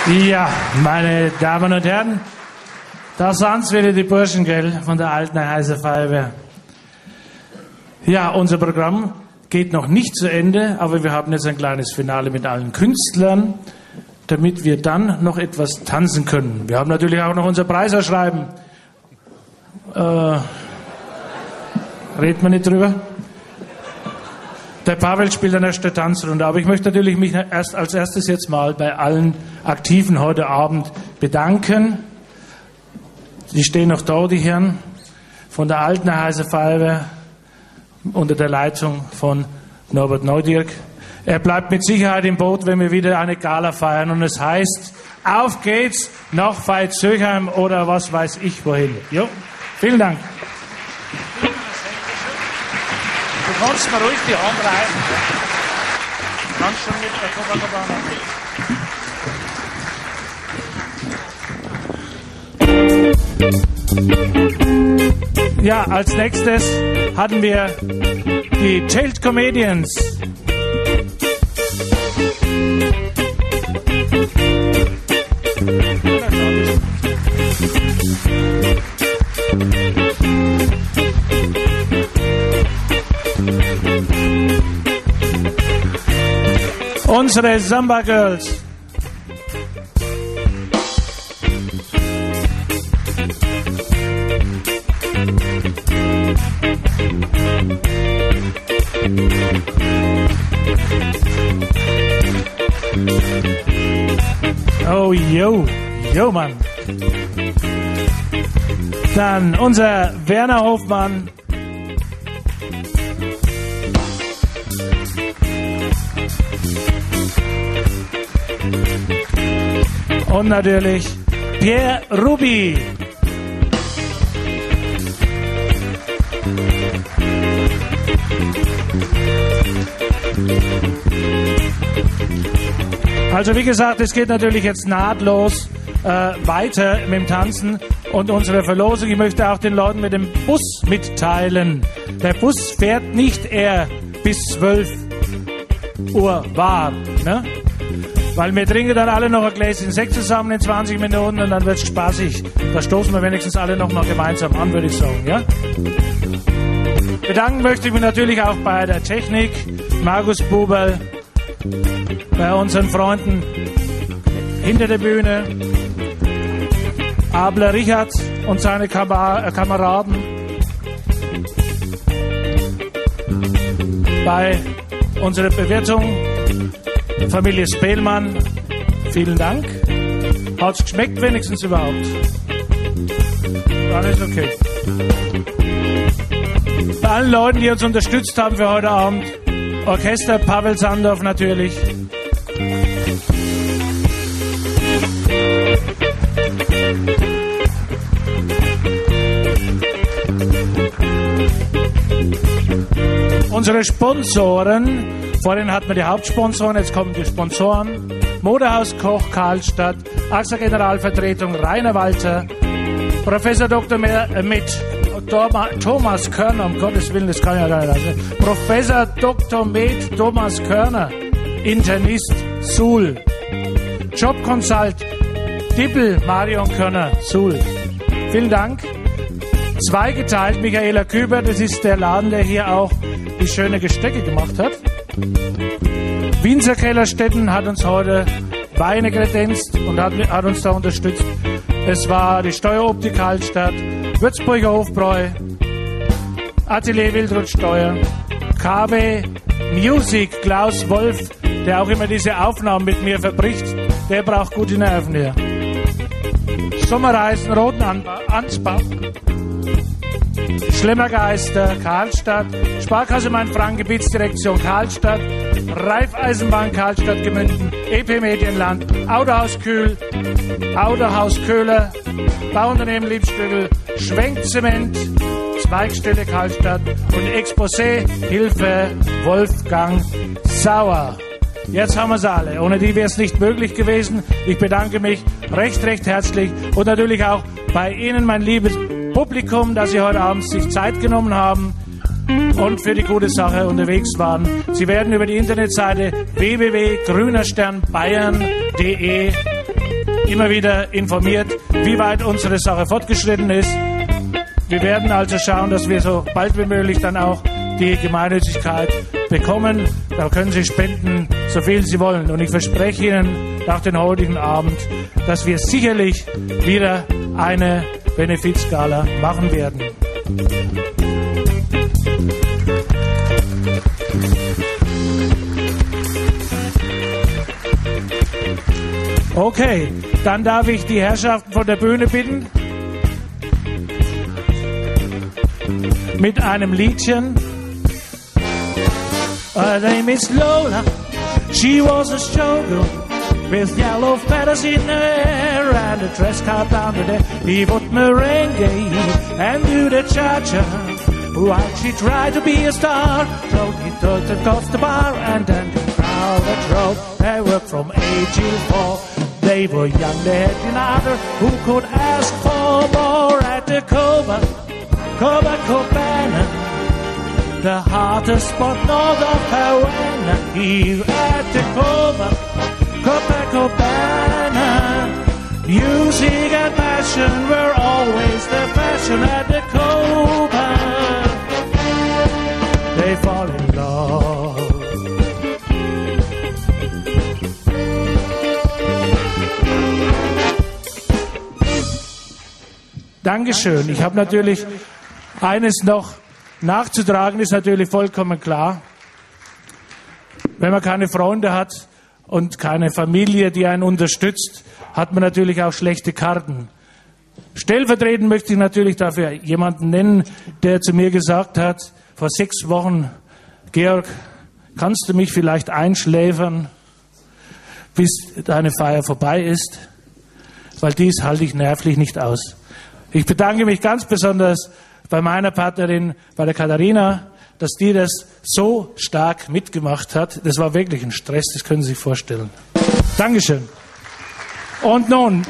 Ja, meine Damen und Herren, da sind's wieder die Burschen, gell, von der alten Heiße Feuerwehr. Ja, unser Programm geht noch nicht zu Ende, aber wir haben jetzt ein kleines Finale mit allen Künstlern, damit wir dann noch etwas tanzen können. Wir haben natürlich auch noch unser Preisausschreiben. Redet man nicht drüber? Der Pavel spielt dann erst eine Tanzrunde, aber ich möchte natürlich mich als erstes jetzt mal bei allen Aktiven heute Abend bedanken. Die stehen noch da, die Herren von der alten Heiße Feuerwehr unter der Leitung von Norbert Neudirk. Er bleibt mit Sicherheit im Boot, wenn wir wieder eine Gala feiern und es heißt, auf geht's nach Veitshöchheim oder was weiß ich wohin. Jo, vielen Dank. Du kannst mir ruhig die Hand reichen. Du kannst schon mit der Copacabana. Ja, als nächstes hatten wir die Jailed Comedians. Unsere Samba Girls. Oh, yo, Mann. Dann unser Werner Hofmann. Und natürlich Pierre Ruby. Also wie gesagt, es geht natürlich jetzt nahtlos weiter mit dem Tanzen und unserer Verlosung. Ich möchte auch den Leuten mit dem Bus mitteilen. Der Bus fährt nicht eher bis 12 Uhr warm, ne? Weil wir trinken dann alle noch ein Gläschen Sekt zusammen in 20 Minuten und dann wird's spaßig. Da stoßen wir wenigstens alle noch mal gemeinsam an, würde ich sagen, ja? Bedanken möchte ich mich natürlich auch bei der Technik, Markus Buberl, bei unseren Freunden hinter der Bühne, Abler Richard und seine Kameraden, bei unserer Bewirtung, Familie Spehlmann, vielen Dank. Hat's geschmeckt wenigstens überhaupt? Dann ist okay. Bei allen Leuten, die uns unterstützt haben für heute Abend, Orchester Pavel Sandorf natürlich. Unsere Sponsoren, vorhin hatten wir die Hauptsponsoren, jetzt kommen die Sponsoren. Modehaus Koch Karlstadt, AXA Generalvertretung Rainer Walter, Professor Dr. mit Thomas Körner, um Gottes Willen, das kann ja gar nicht sein. Professor Dr. Med Thomas Körner, Internist, Suhl. Job Consult, Dippel Marion Körner, Suhl. Vielen Dank. Zweigeteilt, Michaela Küber, das ist der Laden, der hier auch die schöne Gestecke gemacht hat. Winzer Kellerstetten hat uns heute Weine kredenzt und hat uns da unterstützt. Es war die Steueroptik Karlstadt, Würzburger Hofbräu, Atelier Wildrut Steuer, KW Music Klaus Wolf, der auch immer diese Aufnahmen mit mir verbricht, der braucht gute Nerven hier. Sommerreisen Roten Ansbach, Schlemmergeister Karlstadt, Sparkasse Main-Franken Gebietsdirektion Karlstadt, Raiffeisenbank Karlstadt Gemünden, EP Medienland, Autohaus Kühl, Autohaus Köhler, Bauunternehmen Liebstögel, Schwenkzement, Zweigstelle Karlstadt und Exposé Hilfe Wolfgang Sauer. Jetzt haben wir es alle. Ohne die wäre es nicht möglich gewesen. Ich bedanke mich recht herzlich und natürlich auch bei Ihnen, mein liebes Publikum, dass Sie heute Abend sich Zeit genommen haben und für die gute Sache unterwegs waren. Sie werden über die Internetseite www.grünersternbayern.de immer wieder informiert, wie weit unsere Sache fortgeschritten ist. Wir werden also schauen, dass wir so bald wie möglich dann auch die Gemeinnützigkeit bekommen. Da können Sie spenden, so viel Sie wollen. Und ich verspreche Ihnen nach dem heutigen Abend, dass wir sicherlich wieder eine Benefizgala machen werden. Okay, dann darf ich die Herrschaften von der Bühne bitten, mit einem Liedchen. Her name is Lola, she was a showgirl with yellow feathers in her hair and a dress cut under there. He would merengue and do the cha-cha. While she tried to be a star, so he took the cost the bar and then the crowd that drove. They were from age till 4. They were young, they had another who could ask for more at the Copacabana, the hottest spot north of Havana. Here at the Copacabana, music and passion were always the fashion at the Copa. They fall in love. Dankeschön. Ich habe natürlich eines noch nachzutragen, ist natürlich vollkommen klar. Wenn man keine Freunde hat und keine Familie, die einen unterstützt, hat man natürlich auch schlechte Karten. Stellvertretend möchte ich natürlich dafür jemanden nennen, der zu mir gesagt hat, vor 6 Wochen, Georg, kannst du mich vielleicht einschläfern, bis deine Feier vorbei ist? Weil dies halte ich nervlich nicht aus. Ich bedanke mich ganz besonders bei meiner Partnerin, bei der Katharina, dass die das so stark mitgemacht hat. Das war wirklich ein Stress, das können Sie sich vorstellen. Dankeschön. Und nun